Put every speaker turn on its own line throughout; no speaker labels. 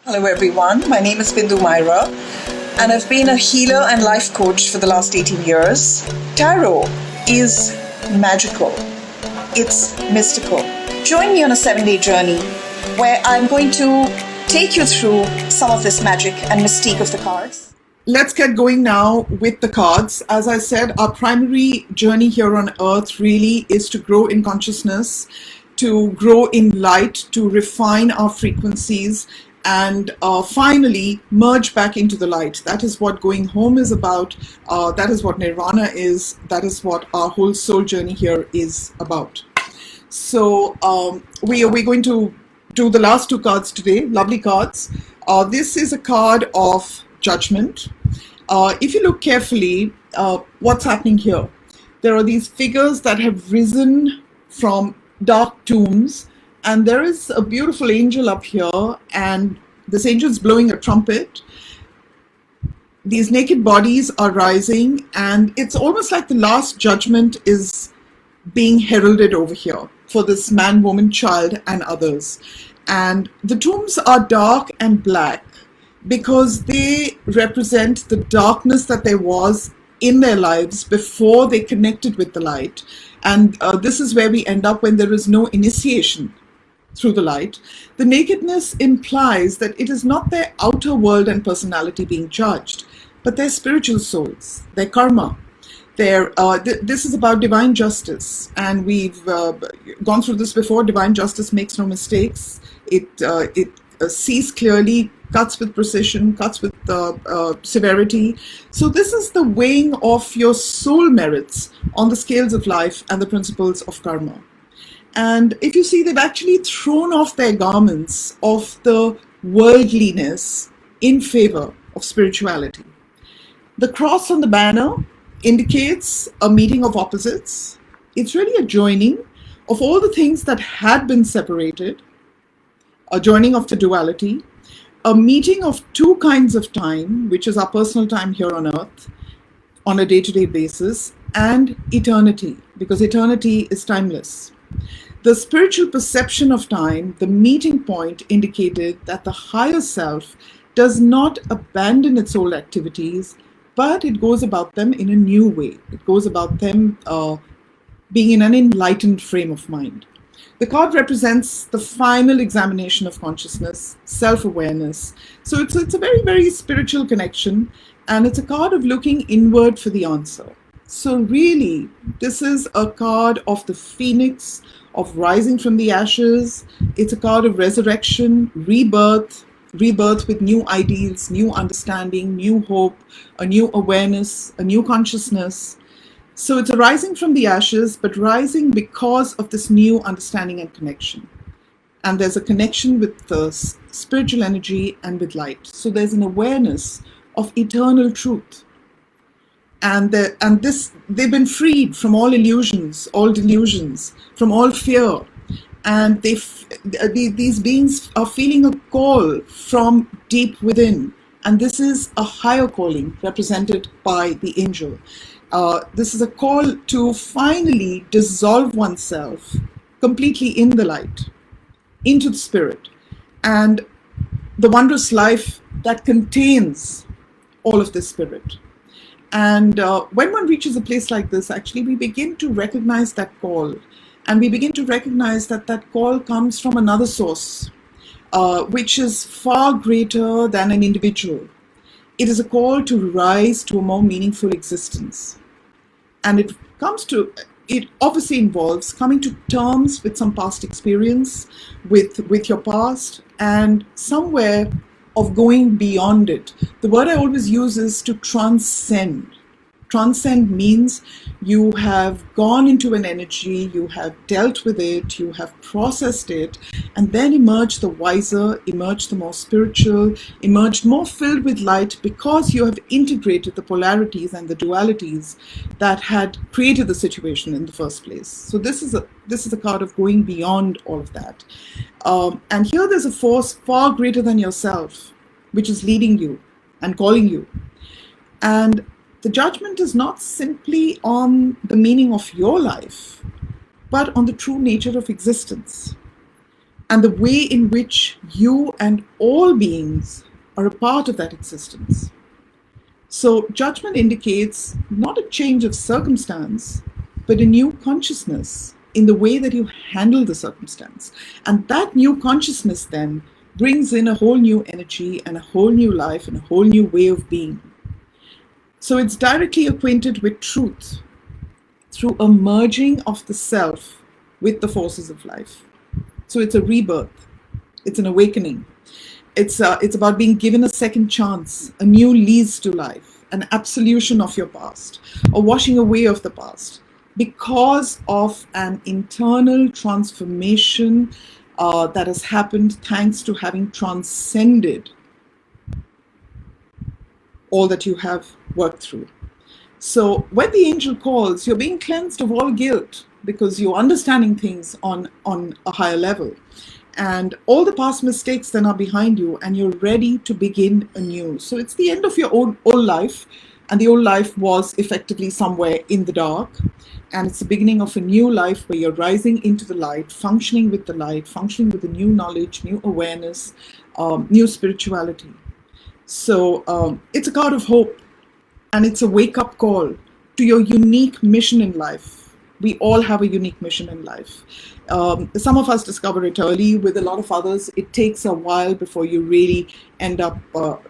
Hello everyone, my name is Bindu Maira and I've been a healer and life coach for the last 18 years. Tarot is magical. It's mystical. Join me on a 7-day journey where I'm going to take you through some of this magic and mystique of the cards.
Let's get going now with the cards. As I said, our primary journey here on earth really is to grow in consciousness, to grow in light, to refine our frequencies, and finally merge back into the light. That is what going home is about. That is what nirvana is. That is what our whole soul journey here is about. So we're going to do the last two cards today, lovely cards. This is a card of Judgement. If you look carefully, what's happening here? There are these figures that have risen from dark tombs, and there is a beautiful angel up here, and this angel is blowing a trumpet. These naked bodies are rising, and it's almost like the last judgment is being heralded over here for this man, woman, child, and others. And the tombs are dark and black, because they represent the darkness that there was in their lives before they connected with the light. And this is where we end up when there is no initiation through the light. The nakedness implies that it is not their outer world and personality being judged, but their spiritual souls, their karma. This is about divine justice, and we've gone through this before. Divine justice makes no mistakes. It sees clearly, cuts with precision, cuts with severity. So this is the weighing of your soul merits on the scales of life and the principles of karma. And if you see, they've actually thrown off their garments of the worldliness in favor of spirituality. The cross on the banner indicates a meeting of opposites. It's really a joining of all the things that had been separated, a joining of the duality, a meeting of two kinds of time, which is our personal time here on earth on a day-to-day basis, and eternity, because eternity is timeless. The spiritual perception of time, the meeting point, indicated that the higher self does not abandon its old activities, but it goes about them in a new way. It goes about them being in an enlightened frame of mind. The card represents the final examination of consciousness, self-awareness. So it's a very, very spiritual connection, and it's a card of looking inward for the answer. So really, this is a card of the phoenix, of rising from the ashes. It's a card of resurrection, rebirth with new ideals, new understanding, new hope, a new awareness, a new consciousness. So it's a rising from the ashes, but rising because of this new understanding and connection. And there's a connection with the spiritual energy and with light. So there's an awareness of eternal truth. And they've been freed from all illusions, all delusions, from all fear. And these beings are feeling a call from deep within. And this is a higher calling represented by the angel. This is a call to finally dissolve oneself completely in the light, into the spirit, and the wondrous life that contains all of this spirit. And when one reaches a place like this, actually, we begin to recognize that call. And we begin to recognize that that call comes from another source, which is far greater than an individual. It is a call to rise to a more meaningful existence. And it obviously involves coming to terms with some past experience, with your past, and somewhere of going beyond it. The word I always use is to transcend. Transcend means you have gone into an energy, you have dealt with it, you have processed it, and then emerged the wiser, emerged the more spiritual, emerged more filled with light, because you have integrated the polarities and the dualities that had created the situation in the first place. So this is a card of going beyond all of that. And here there's a force far greater than yourself, which is leading you and calling you. And the judgment is not simply on the meaning of your life, but on the true nature of existence. and the way in which you and all beings are a part of that existence. So judgment indicates not a change of circumstance, but a new consciousness in the way that you handle the circumstance. And that new consciousness then brings in a whole new energy and a whole new life and a whole new way of being. So it's directly acquainted with truth through a merging of the self with the forces of life. So it's a rebirth, it's an awakening. It's about being given a second chance, a new lease to life, an absolution of your past, a washing away of the past, because of an internal transformation that has happened thanks to having transcended all that you have worked through. So when the angel calls, you're being cleansed of all guilt because you're understanding things on a higher level. And all the past mistakes then are behind you and you're ready to begin anew. So it's the end of your old life, and the old life was effectively somewhere in the dark. And it's the beginning of a new life where you're rising into the light, functioning with the light, functioning with the new knowledge, new awareness, new spirituality. So it's a card of hope, and it's a wake-up call to your unique mission in life. We all have a unique mission in life. Some of us discover it early. With a lot of others, it takes a while before you really end up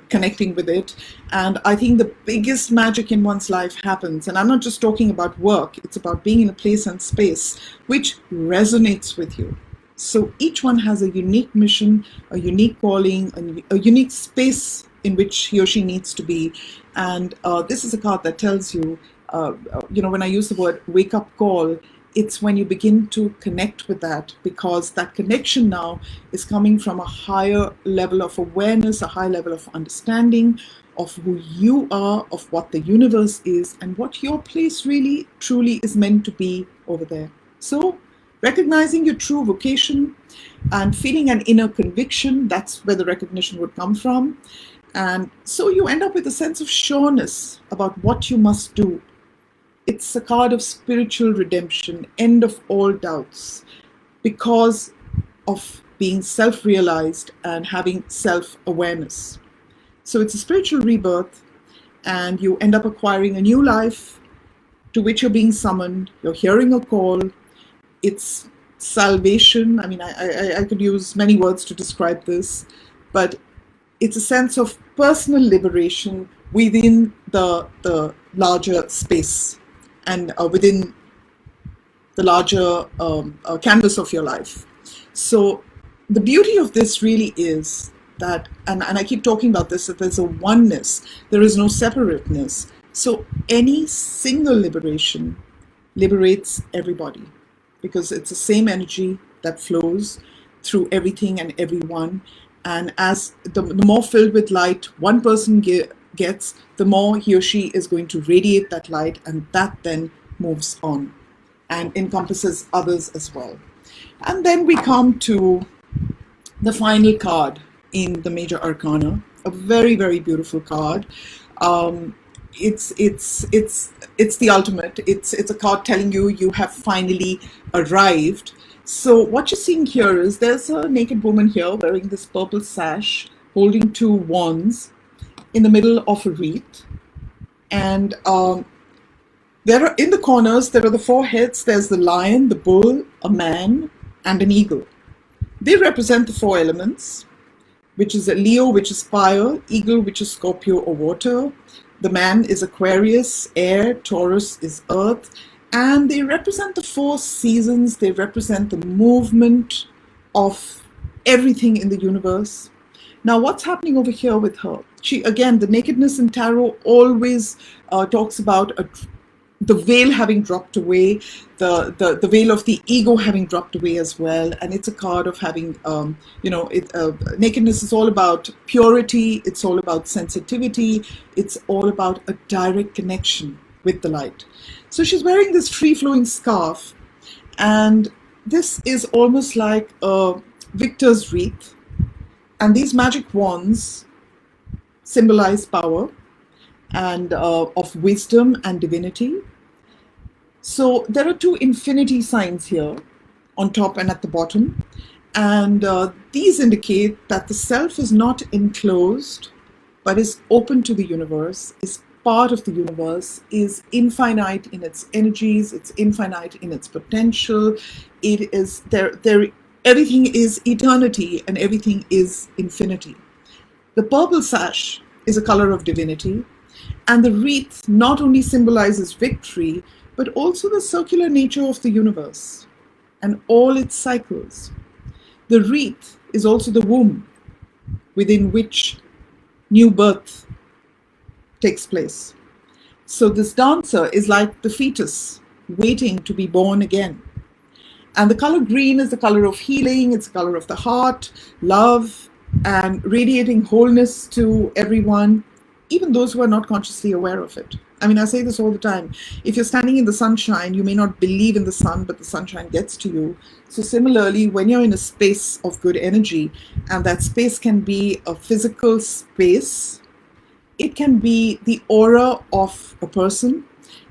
connecting with it. And I think the biggest magic in one's life happens, and I'm not just talking about work, it's about being in a place and space which resonates with you. So each one has a unique mission, a unique calling, a unique space in which he or she needs to be. And this is a card that tells you, when I use the word wake-up call, it's when you begin to connect with that, because that connection now is coming from a higher level of awareness, a high level of understanding of who you are, of what the universe is, and what your place really, truly is meant to be over there. So recognizing your true vocation and feeling an inner conviction, that's where the recognition would come from. And so you end up with a sense of sureness about what you must do. It's a card of spiritual redemption, end of all doubts, because of being self-realized and having self-awareness. So it's a spiritual rebirth, and you end up acquiring a new life to which you're being summoned. You're hearing a call. It's salvation. I mean, I could use many words to describe this, but it's a sense of personal liberation within the larger space and within the larger canvas of your life. So the beauty of this really is that, and I keep talking about this, that there's a oneness, there is no separateness. So any single liberation liberates everybody, because it's the same energy that flows through everything and everyone. And as the more filled with light one person gets, the more he or she is going to radiate that light, and that then moves on and encompasses others as well. And then we come to the final card in the major arcana, a very, very beautiful card. It's the ultimate. It's a card telling you you have finally arrived. So what you're seeing here is there's a naked woman here wearing this purple sash, holding two wands in the middle of a wreath. And there are, in the corners, there are the four heads. There's the lion, the bull, a man, and an eagle. They represent the four elements, which is a Leo, which is fire, eagle, which is Scorpio or water. The man is Aquarius, air, Taurus is earth. And they represent the four seasons. They represent the movement of everything in the universe. Now, what's happening over here with her? She, again, the nakedness in tarot always talks about the veil having dropped away, the veil of the ego having dropped away as well. And it's a card of having, nakedness is all about purity. It's all about sensitivity. It's all about a direct connection with the light. So she's wearing this free-flowing scarf, and this is almost like a victor's wreath. And these magic wands symbolize power and of wisdom and divinity. So there are two infinity signs here on top and at the bottom. And these indicate that the self is not enclosed, but is open to the universe, is part of the universe, is infinite in its energies, it's infinite in its potential. It is there. Everything is eternity and everything is infinity. The purple sash is a color of divinity, and the wreath not only symbolizes victory, but also the circular nature of the universe and all its cycles. The wreath is also the womb within which new birth takes place. So this dancer is like the fetus waiting to be born again. And the color green is the color of healing, it's the color of the heart, love, and radiating wholeness to everyone, even those who are not consciously aware of it. I mean, I say this all the time. If you're standing in the sunshine, you may not believe in the sun, but the sunshine gets to you. So similarly, when you're in a space of good energy, and that space can be a physical space, it can be the aura of a person.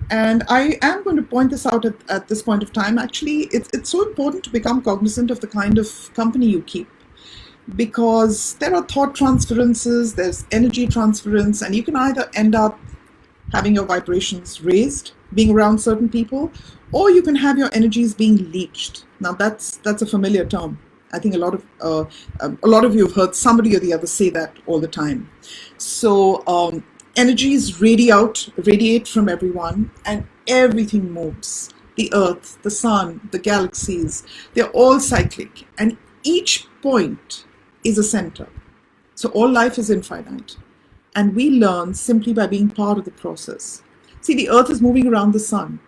And I am going to point this out at this point of time. Actually, it's so important to become cognizant of the kind of company you keep, because there are thought transferences, there's energy transference, and you can either end up having your vibrations raised, being around certain people, or you can have your energies being leached. Now that's a familiar term. I think a lot of you have heard somebody or the other say that all the time. So energies radiate from everyone, and everything moves. The earth, the sun, the galaxies, they're all cyclic, and each point is a center. So all life is infinite, and we learn simply by being part of the process. See, the earth is moving around the sun.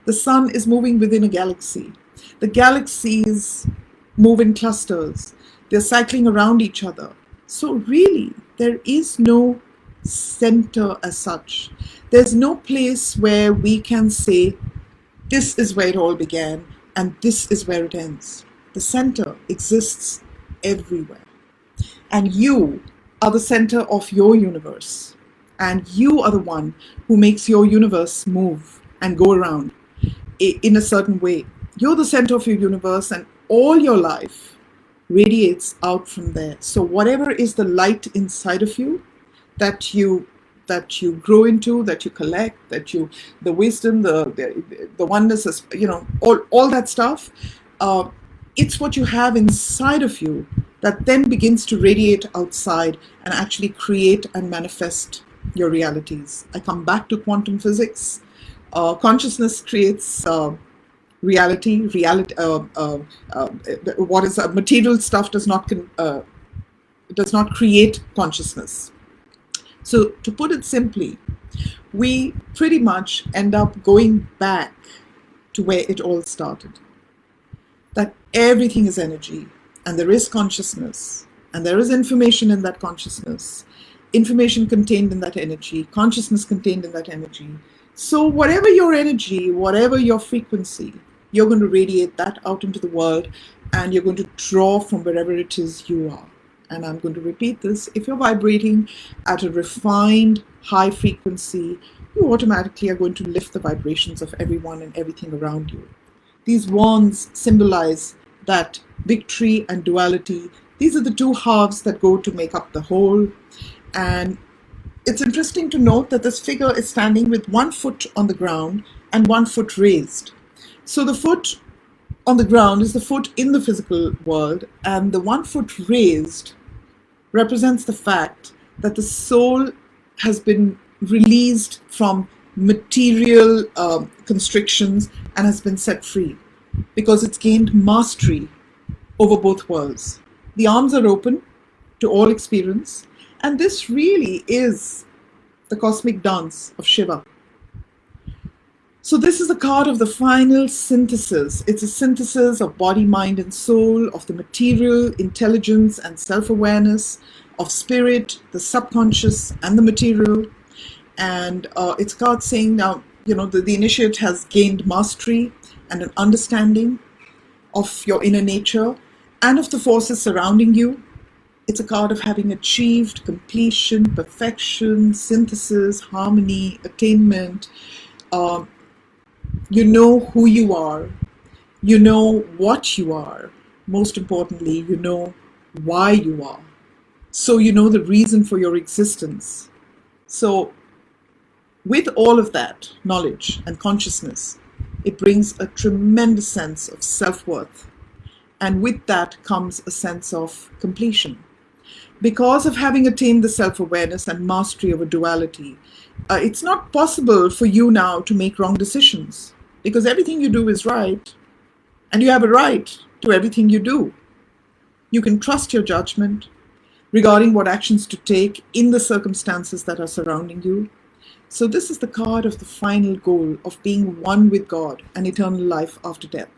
The sun is moving within a galaxy. The galaxies move in clusters. They're cycling around each other. So really, there is no center as such. There's no place where we can say, this is where it all began, and this is where it ends. The center exists everywhere. And you are the center of your universe. And you are the one who makes your universe move and go around in a certain way. You're the center of your universe, and all your life radiates out from there. So whatever is the light inside of you that you grow into, that you collect, the wisdom, the oneness, all that stuff, it's what you have inside of you that then begins to radiate outside and actually create and manifest your realities. I come back to quantum physics. Consciousness creates reality. What is material stuff does not create consciousness. So to put it simply, we pretty much end up going back to where it all started. That everything is energy, and there is consciousness, and there is information in that consciousness, information contained in that energy, consciousness contained in that energy. So whatever your energy, whatever your frequency, you're going to radiate that out into the world, and you're going to draw from wherever it is you are. And I'm going to repeat this. If you're vibrating at a refined, high frequency, you automatically are going to lift the vibrations of everyone and everything around you. These wands symbolize that victory and duality. These are the two halves that go to make up the whole. And it's interesting to note that this figure is standing with 1 foot on the ground and 1 foot raised. So the foot on the ground is the foot in the physical world, and the 1 foot raised represents the fact that the soul has been released from material constrictions and has been set free because it's gained mastery over both worlds. The arms are open to all experience, and this really is the cosmic dance of Shiva. So this is the card of the final synthesis. It's a synthesis of body, mind, and soul, of the material, intelligence, and self-awareness, of spirit, the subconscious, and the material. And it's a card saying now, the initiate has gained mastery and an understanding of your inner nature and of the forces surrounding you. It's a card of having achieved completion, perfection, synthesis, harmony, attainment. You know who you are. You know what you are. most importantly, you know why you are. So you know the reason for your existence. So with all of that knowledge and consciousness, it brings a tremendous sense of self-worth. And with that comes a sense of completion. Because of having attained the self-awareness and mastery over duality, it's not possible for you now to make wrong decisions, because everything you do is right, and you have a right to everything you do. You can trust your judgment regarding what actions to take in the circumstances that are surrounding you. So this is the card of the final goal of being one with God and eternal life after death.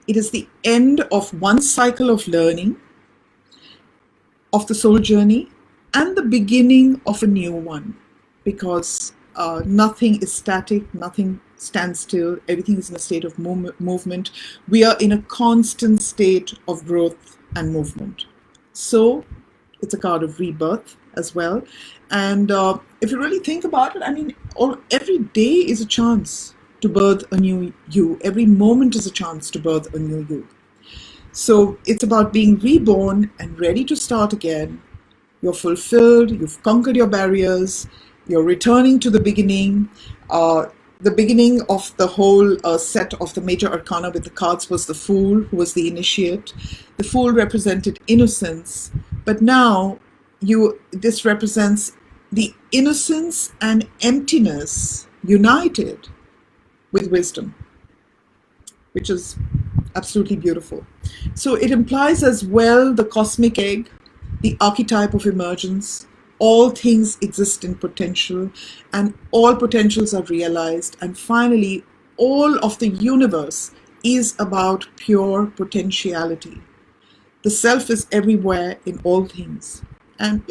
It is the end of one cycle of learning, of the soul journey, and the beginning of a new one, because nothing is static, nothing stands still, everything is in a state of movement. We are in a constant state of growth and movement. So it's a card of rebirth as well. And if you really think about it, I mean, every day is a chance to birth a new you. Every moment is a chance to birth a new you. So it's about being reborn and ready to start again. You're fulfilled, you've conquered your barriers, you're returning to the beginning. The beginning of the whole set of the major arcana with the cards was the Fool, who was the initiate. The Fool represented innocence, but now this represents the innocence and emptiness united with wisdom, which is absolutely beautiful. So it implies as well the cosmic egg, the archetype of emergence. All things exist in potential, and all potentials are realized. And finally, all of the universe is about pure potentiality. The self is everywhere in all things. And,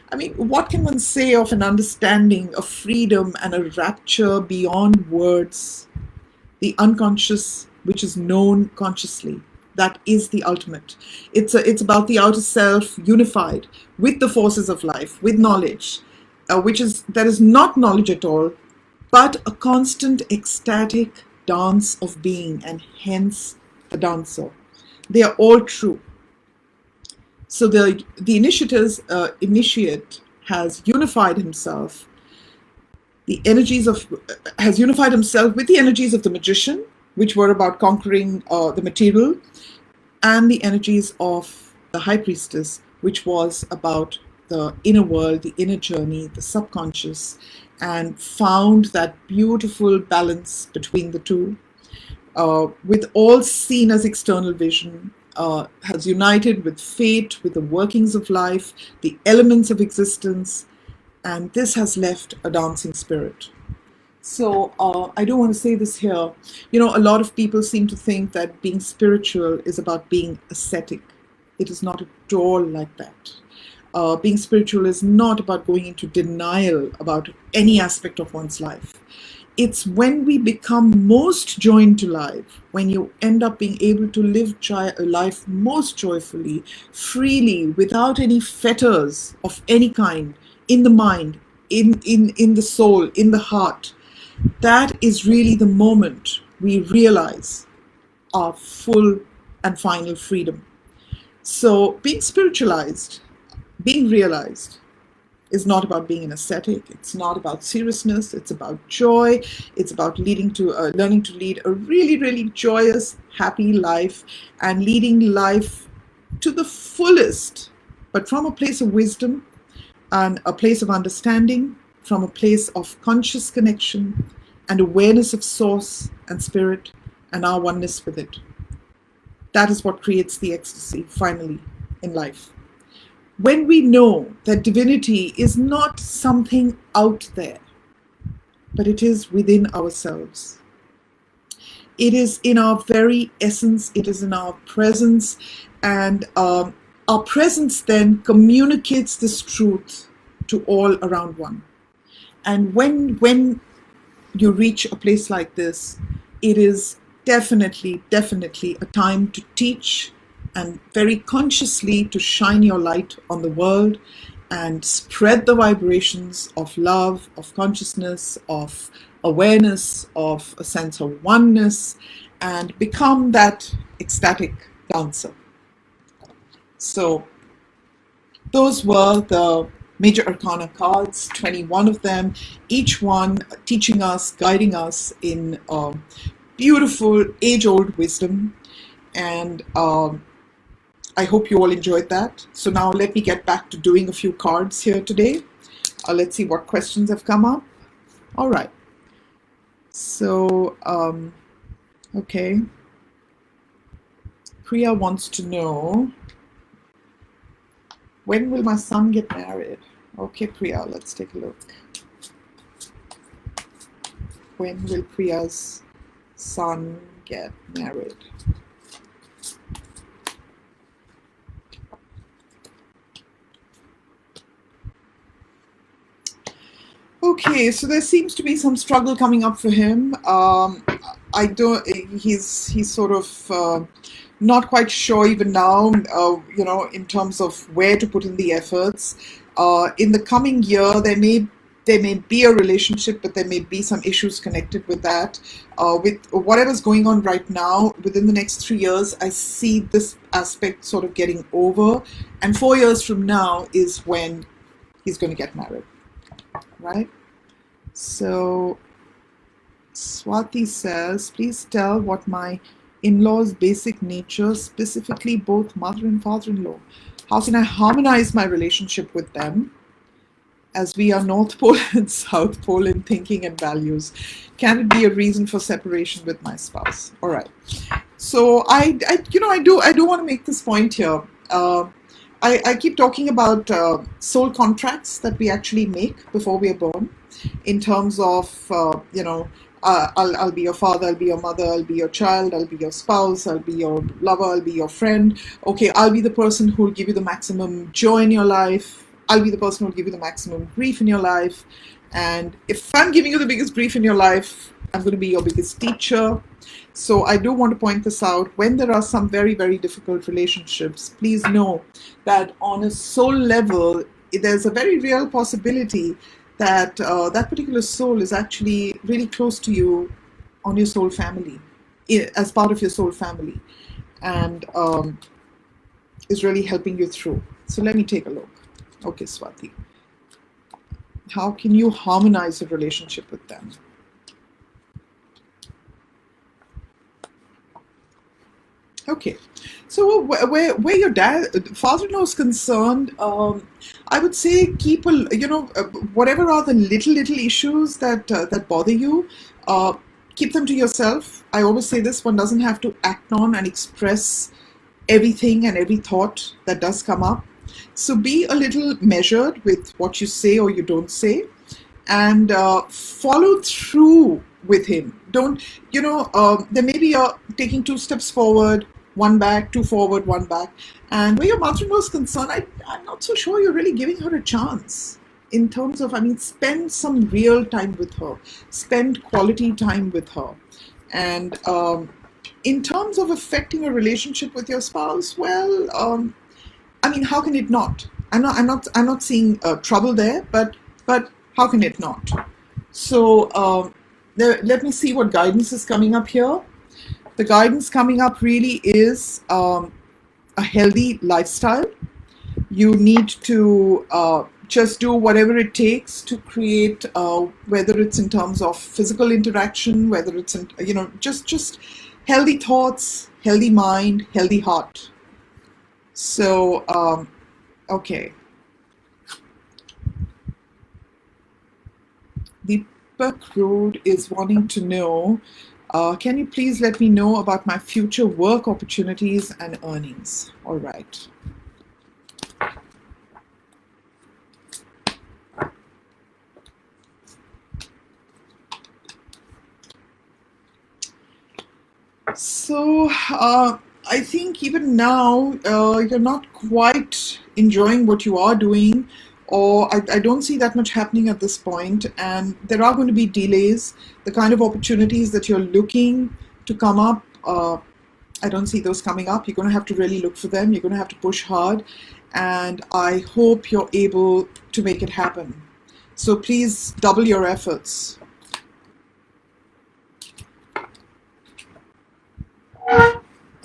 I mean, what can one say of an understanding of freedom and a rapture beyond words? The unconscious, which is known consciously. That is the ultimate. It's about the outer self unified with the forces of life, with knowledge, that is not knowledge at all, but a constant ecstatic dance of being, and hence the dancer. They are all true. So the initiate has unified himself. Has unified himself with the energies of the magician, which were about conquering the material, and the energies of the high priestess, which was about the inner world, the inner journey, the subconscious, and found that beautiful balance between the two, with all seen as external vision, has united with fate, with the workings of life, the elements of existence, and this has left a dancing spirit. So I don't want to say this here. A lot of people seem to think that being spiritual is about being ascetic. It is not at all like that. Being spiritual is not about going into denial about any aspect of one's life. It's when we become most joined to life, when you end up being able to live life most joyfully, freely, without any fetters of any kind, in the mind, in the soul, in the heart. That is really the moment we realize our full and final freedom. So being spiritualized, being realized, is not about being an ascetic. It's not about seriousness. It's about joy. It's about learning to lead a really, really joyous, happy life, and leading life to the fullest, but from a place of wisdom and a place of understanding, from a place of conscious connection and awareness of source and spirit and our oneness with it. That is what creates the ecstasy, finally, in life. When we know that divinity is not something out there, but it is within ourselves. It is in our very essence, it is in our presence, and our presence then communicates this truth to all around one. And when you reach a place like this, it is definitely a time to teach and very consciously to shine your light on the world and spread the vibrations of love, of consciousness, of awareness, of a sense of oneness, and become that ecstatic dancer. So those were the major arcana cards, 21 of them, each one teaching us, guiding us in beautiful age-old wisdom. And I hope you all enjoyed that. So now let me get back to doing a few cards here today. Let's see what questions have come up. All right. So, okay. Priya wants to know, when will my son get married? Okay, Priya, let's take a look. When will Priya's son get married? Okay, so there seems to be some struggle coming up for him. I don't. He's sort of not quite sure even now. In terms of where to put in the efforts. In the coming year, there may be a relationship, but there may be some issues connected with that. With whatever's going on right now, within the next 3 years, I see this aspect sort of getting over, and 4 years from now is when he's going to get married. Right? So Swati says, please tell what my in-laws' basic nature, specifically both mother and father-in-law. How can I harmonize my relationship with them, as we are North Pole and South Pole in thinking and values? Can it be a reason for separation with my spouse? All right. So I do want to make this point here. I keep talking about soul contracts that we actually make before we are born, in terms of, I'll be your father, I'll be your mother, I'll be your child, I'll be your spouse, I'll be your lover, I'll be your friend. Okay, I'll be the person who will give you the maximum joy in your life. I'll be the person who will give you the maximum grief in your life. And if I'm giving you the biggest grief in your life, I'm going to be your biggest teacher. So I do want to point this out. When there are some very, very difficult relationships, please know that on a soul level, there's a very real possibility that that particular soul is actually really close to you on your soul family, as part of your soul family, and is really helping you through. So let me take a look. Okay, Swati. How can you harmonize a relationship with them? Okay, so where your father-in-law is concerned, I would say keep whatever are the little issues that bother you, keep them to yourself. I always say this: one doesn't have to act on and express everything and every thought that does come up. So be a little measured with what you say or you don't say, and follow through with him. Don't, there may be taking 2 steps forward, 1 back, 2 forward, 1 back. And where your mother-in-law is concerned, I'm not so sure you're really giving her a chance. In terms of, spend some real time with her. Spend quality time with her. And in terms of affecting a relationship with your spouse, well, how can it not? I'm not seeing trouble there, but how can it not? So let me see what guidance is coming up here. The guidance coming up really is a healthy lifestyle. You need to just do whatever it takes to create, whether it's in terms of physical interaction, whether it's in, just healthy thoughts, healthy mind, healthy heart. So, okay. Deepak Road is wanting to know, can you please let me know about my future work opportunities and earnings? All right. So, I think even now, you're not quite enjoying what you are doing, or I don't see that much happening at this point, and there are going to be delays. The kind of opportunities that you're looking to come up, I don't see those coming up. You're going to have to really look for them. You're going to have to push hard, and I hope you're able to make it happen. So please double your efforts.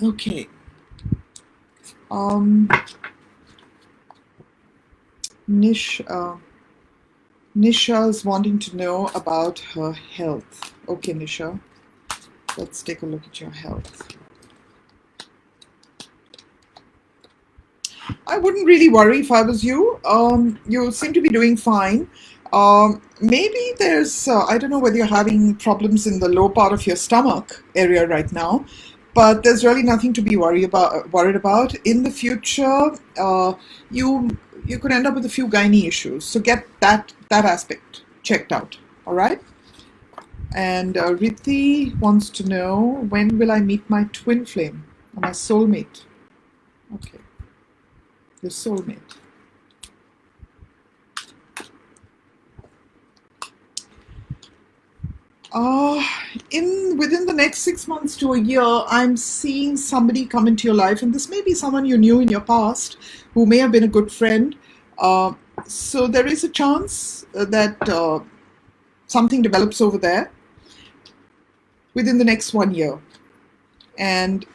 Okay. Nisha is wanting to know about her health. Okay, Nisha, let's take a look at your health. I wouldn't really worry if I was you. You seem to be doing fine. Maybe there's, I don't know whether you're having problems in the low part of your stomach area right now, but there's really nothing to be worried about. In the future, you could end up with a few gynae issues. So get that aspect checked out. All right. And Riti wants to know, when will I meet my twin flame or my soulmate? Okay. Your soulmate. Within the next 6 months to a year, I'm seeing somebody come into your life, and this may be someone you knew in your past who may have been a good friend. So there is a chance that something develops over there within the next 1 year. And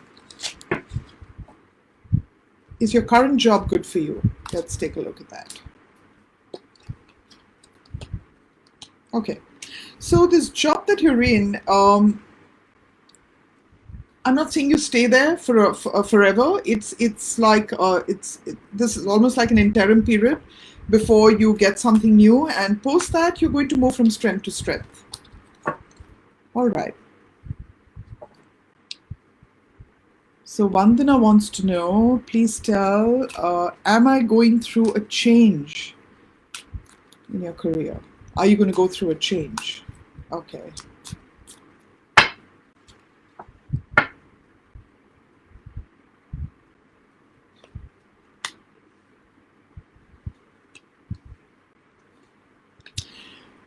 is your current job good for you? Let's take a look at that. Okay. So this job that you're in, I'm not saying you stay there for forever. It's like this is almost like an interim period before you get something new, and post that you're going to move from strength to strength. All right. So Vandana wants to know, please tell, am I going through a change in your career? Are you going to go through a change? Okay.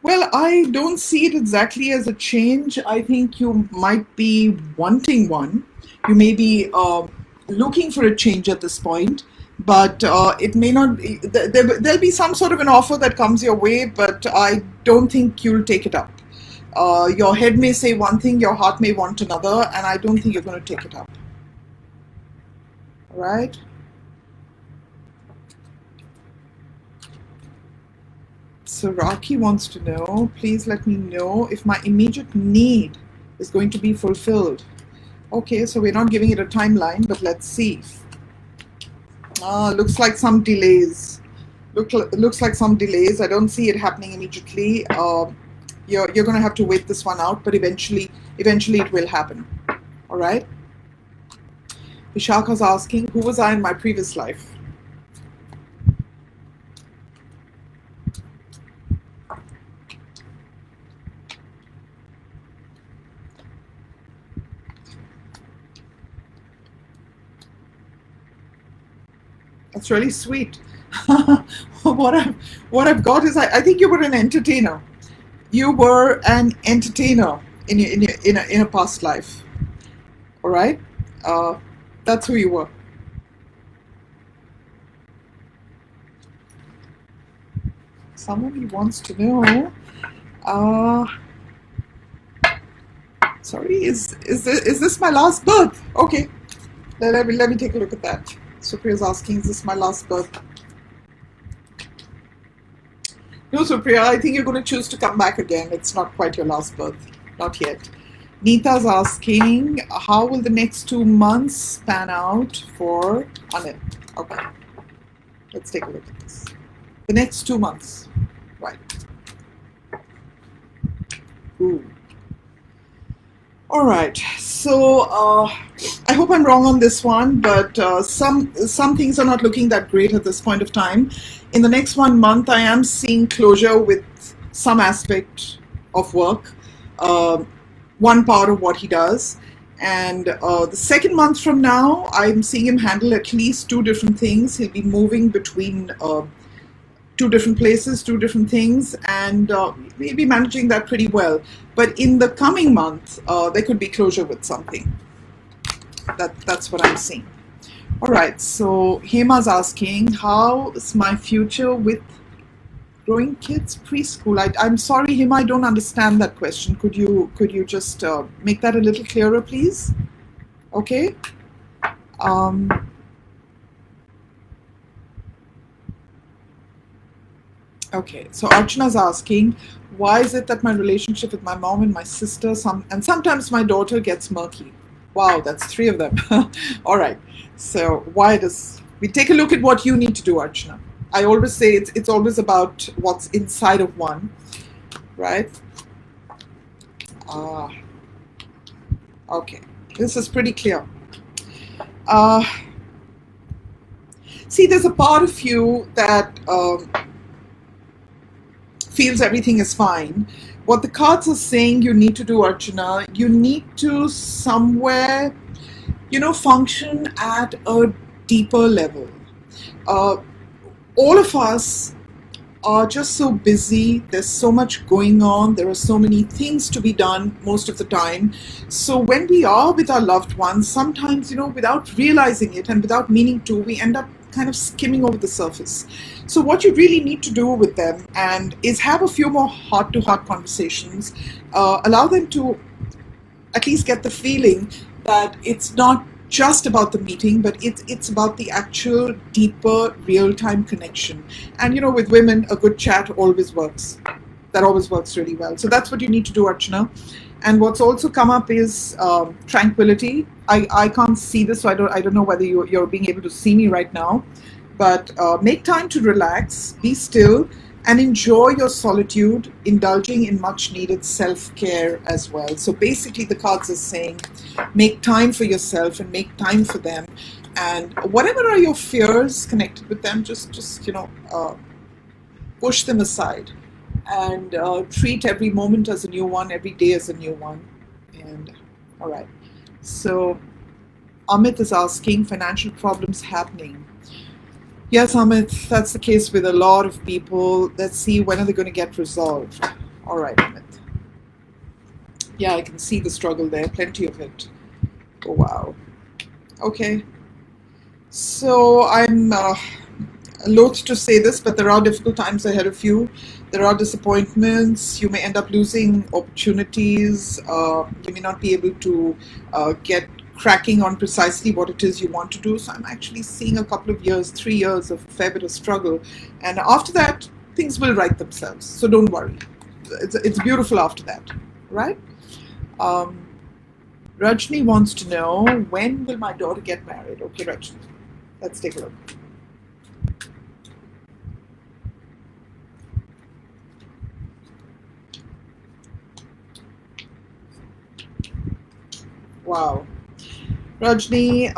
Well, I don't see it exactly as a change. I think you might be wanting one. You may be looking for a change at this point, but it may not. There'll be some sort of an offer that comes your way, but I don't think you'll take it up. Your head may say one thing, your heart may want another, and I don't think you're going to take it up. All right? So Raki wants to know, please let me know if my immediate need is going to be fulfilled. Okay, so we're not giving it a timeline, but let's see. Looks like some delays. Looks like some delays. I don't see it happening immediately. You're going to have to wait this one out, but eventually it will happen. All right? Vishaka's asking, who was I in my previous life? That's really sweet. What I've got is I think you were an entertainer. You were an entertainer in a past life. All right, that's who you were. Somebody wants to know. Sorry, is this my last birth? Okay, let me take a look at that. Supriya's asking, is this my last birth? No, Supriya, I think you're going to choose to come back again. It's not quite your last birth. Not yet. Neeta's asking, how will the next 2 months pan out for Anil? Okay. Let's take a look at this. The next 2 months. Right. Ooh. All right, so I hope I'm wrong on this one, but some things are not looking that great at this point of time. In the next 1 month, I am seeing closure with some aspect of work, one part of what he does. And the second month from now, I'm seeing him handle at least 2 different things. He'll be moving between 2 different places, 2 different things, and we'll be managing that pretty well. But in the coming month, there could be closure with something. That's what I'm seeing. All right, so Hema's asking, how is my future with growing kids preschool? I'm sorry, Hema, I don't understand that question. Could you just make that a little clearer, please? Okay. Okay, so Archana's asking, why is it that my relationship with my mom and my sister, and sometimes my daughter gets murky? Wow, that's three of them. All right. So why does we take a look at what you need to do, Archana? I always say it's always about what's inside of one, right? Ah, okay. This is pretty clear. Uh, See, there's a part of you that feels everything is fine. What the cards are saying you need to do, Archana, you need to somewhere, function at a deeper level. All of us are just so busy. There's so much going on. There are so many things to be done most of the time. So when we are with our loved ones, sometimes, without realizing it and without meaning to, we end up kind of skimming over the surface. So what you really need to do with them is have a few more heart-to-heart conversations. Allow them to at least get the feeling that it's not just about the meeting, but it's about the actual deeper real-time connection. And with women, a good chat always works. That always works really well. So that's what you need to do, Archana. And what's also come up is tranquility. I can't see this, so I don't know whether you're being able to see me right now. But make time to relax, be still, and enjoy your solitude, indulging in much needed self-care as well. So basically the cards are saying, make time for yourself and make time for them. And whatever are your fears connected with them, just push them aside and treat every moment as a new one, every day as a new one. And all right. So Amit is asking, financial problems happening. Yes, Amit, that's the case with a lot of people. Let's see, when are they going to get resolved? All right, Amit. Yeah, I can see the struggle there, plenty of it. Oh, wow. Okay. So I'm loath to say this, but there are difficult times ahead of you. There are disappointments. You may end up losing opportunities. You may not be able to get cracking on precisely what it is you want to do. So I'm actually seeing a couple of years, 3 years of a fair bit of struggle. And after that, things will right themselves. So don't worry. It's beautiful after that, right? Rajni wants to know, when will my daughter get married? Okay, Rajni, let's take a look. Wow. Rajni,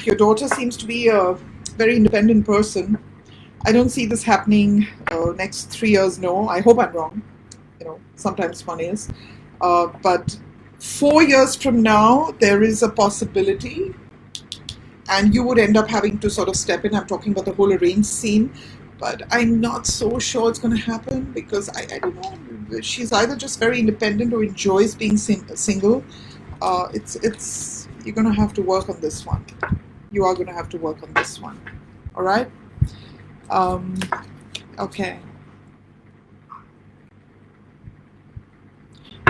your daughter seems to be a very independent person. I don't see this happening next 3 years, no. I hope I'm wrong. Sometimes one is. But 4 years from now, there is a possibility, and you would end up having to sort of step in. I'm talking about the whole arranged scene, but I'm not so sure it's going to happen because I don't know. She's either just very independent or enjoys being single. You're going to have to work on this one. You are going to have to work on this one. All right? Okay.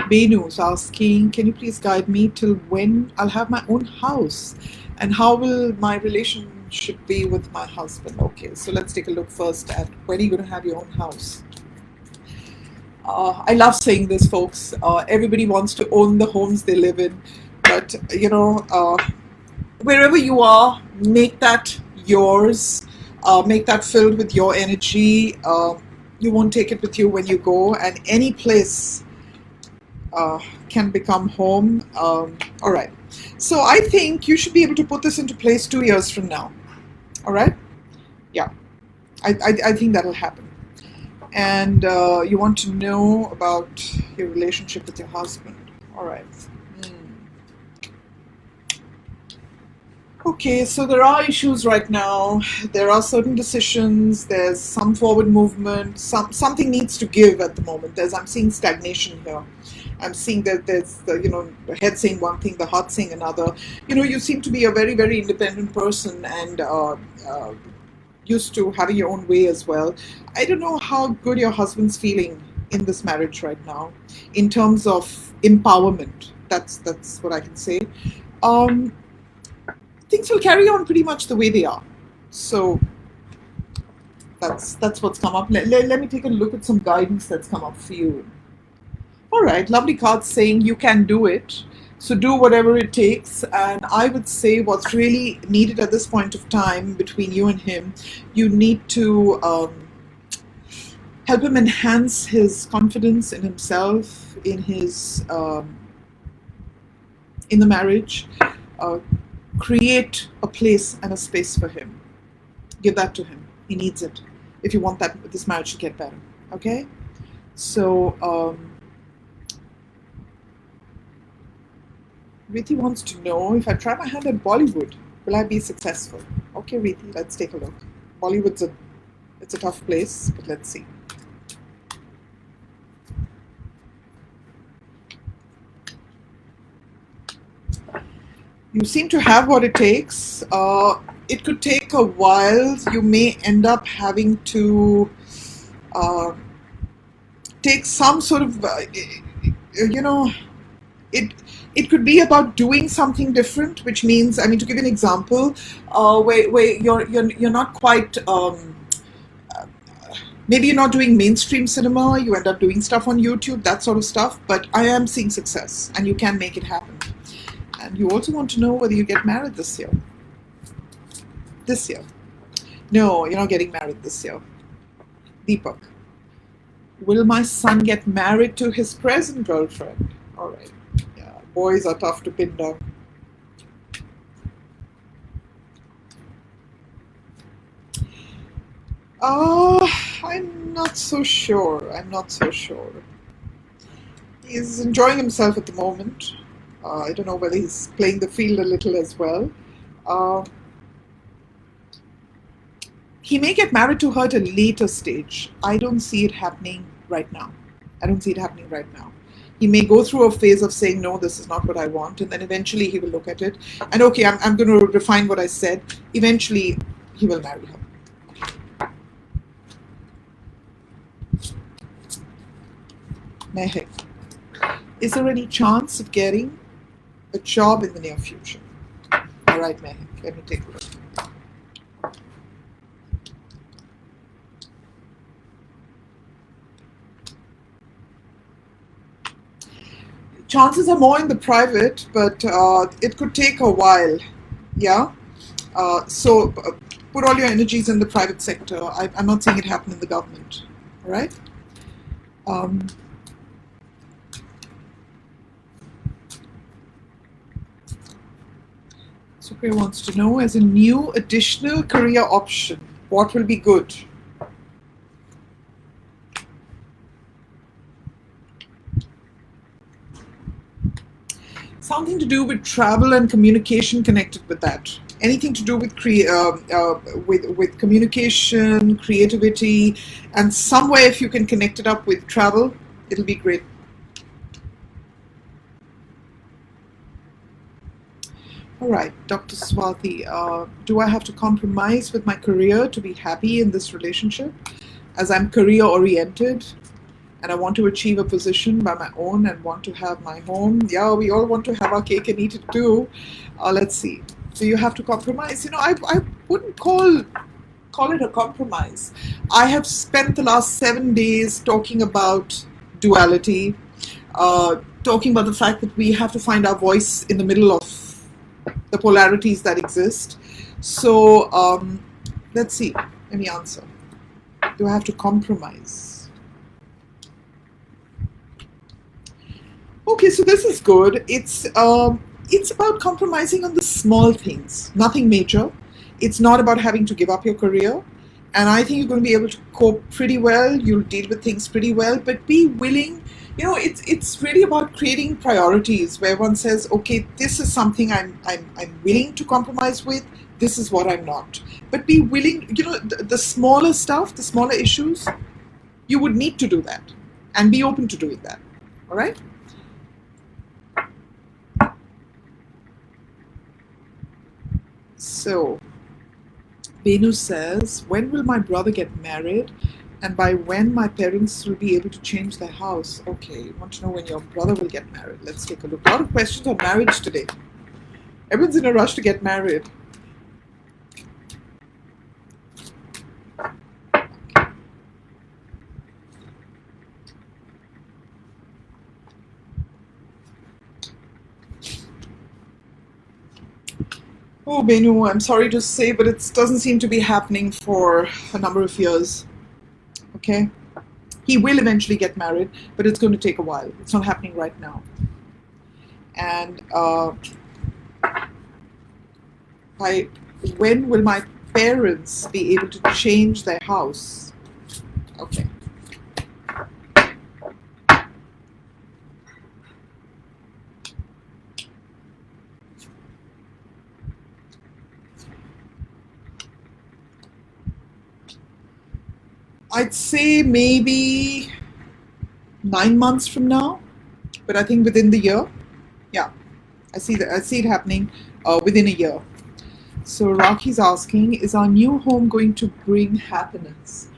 Benu's asking, can you please guide me till when I'll have my own house? And how will my relationship be with my husband? Okay, so let's take a look first at when are you going to have your own house? I love saying this, folks. Everybody wants to own the homes they live in. But, wherever you are, make that yours. Make that filled with your energy. You won't take it with you when you go. And any place can become home. All right. So I think you should be able to put this into place 2 years from now. All right? Yeah. I think that'll happen. And you want to know about your relationship with your husband. All right. Okay, so there are issues right now. There are certain decisions. There's some forward movement. Something needs to give at the moment. I'm seeing stagnation here. I'm seeing that there's the head saying one thing, the heart saying another. You seem to be a very, very independent person and used to having your own way as well. I don't know how good your husband's feeling in this marriage right now, in terms of empowerment. That's what I can say. Things will carry on pretty much the way they are. So That's what's come up. Let me take a look at some guidance that's come up for you. All right, lovely cards saying you can do it. So do whatever it takes. And I would say what's really needed at this point of time between you and him, you need to help him enhance his confidence in himself, in his in the marriage. Create a place and a space for him. Give that to him. He needs it if you want this marriage to get better. Okay? So Riti wants to know, if I try my hand at Bollywood, will I be successful? Okay, Riti, let's take a look. Bollywood's it's a tough place, but let's see. You seem to have what it takes. It could take a while. You may end up having to take some sort of, it could be about doing something different, which means, I mean, to give you an example, where you're not quite, maybe you're not doing mainstream cinema, you end up doing stuff on YouTube, that sort of stuff, but I am seeing success, and you can make it happen. And you also want to know whether you get married this year. This year. No, you're not getting married this year. Deepak. Will my son get married to his present girlfriend? All right. Yeah, boys are tough to pin down. I'm not so sure. I'm not so sure. He's enjoying himself at the moment. I don't know whether he's playing the field a little as well. He may get married to her at a later stage. I don't see it happening right now. He may go through a phase of saying, no, this is not what I want. And then eventually he will look at it. And okay, I'm going to refine what I said. Eventually he will marry her. Mehek. Is there any chance of getting a job in the near future? All right, Mehek, let me take a look. Chances are more in the private, but it could take a while. Yeah. So put all your energies in the private sector. I'm not saying it happen in the government. All right. Supriya wants to know, as a new additional career option, what will be good? Something to do with travel and communication connected with that. Anything to do with with communication, creativity, and somewhere if you can connect it up with travel, it'll be great. All right, Dr. Swati, do I have to compromise with my career to be happy in this relationship? As I'm career oriented and I want to achieve a position by my own and want to have my home. Yeah, we all want to have our cake and eat it too. Let's see. So you have to compromise. You know, I wouldn't call it a compromise. I have spent the last 7 days talking about duality, talking about the fact that we have to find our voice in the middle of the polarities that exist. So let's see. Let me answer. Do I have to compromise? Okay, so this is good. It's about compromising on the small things, nothing major. It's not about having to give up your career. And I think you're going to be able to cope pretty well. You'll deal with things pretty well, but be willing. You know, it's really about creating priorities where one says, okay, this is something I'm willing to compromise with. This is what I'm not. But be willing, you know, the smaller stuff, the smaller issues, you would need to do that and be open to doing that. All right? So, Bindu says, when will my brother get married? And by when my parents will be able to change their house? Okay, you want to know when your brother will get married. Let's take a look. A lot of questions on marriage today. Everyone's in a rush to get married. Oh, Benu, I'm sorry to say, but it doesn't seem to be happening for a number of years. Okay? He will eventually get married, but it's going to take a while. It's not happening right now. And when will my parents be able to change their house? Okay. I'd say maybe 9 months from now, but I think within the year. Yeah, I see that. I see it happening within a year. So Rocky's asking, is our new home going to bring happiness?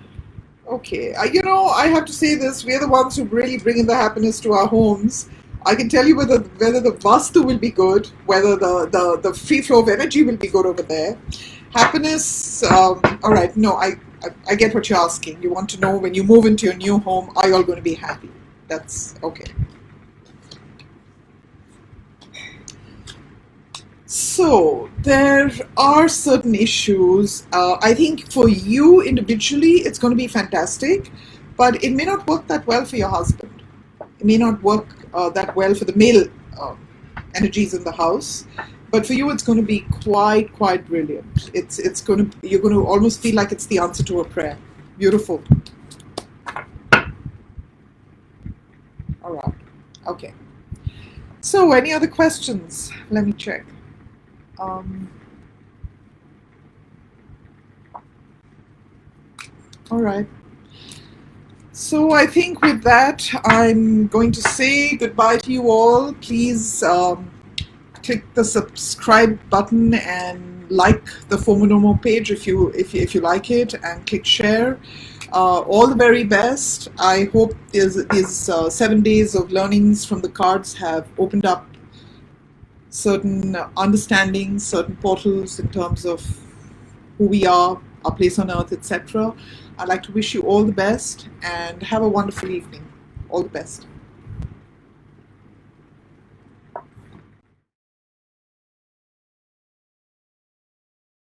Okay, I have to say this. We're the ones who really bring in the happiness to our homes. I can tell you whether the vastu will be good, whether the free flow of energy will be good over there. Happiness. All right. No, I get what you're asking. You want to know when you move into your new home, are you all going to be happy? That's okay. So there are certain issues. I think for you individually, it's going to be fantastic, but it may not work that well for your husband. It may not work that well for the male energies in the house. But for you, it's going to be quite brilliant. You're going to almost feel like it's the answer to a prayer. Beautiful. All right. Okay. So, any other questions? Let me check. All right. So I think with that, I'm going to say goodbye to you all. Please click the subscribe button and like the fomonomore page if you like it, and click share. All the very best. I hope these 7 days of learnings from the cards have opened up certain understandings, certain portals in terms of who we are, our place on earth, etc. I'd like to wish you all the best and have a wonderful evening. All the best.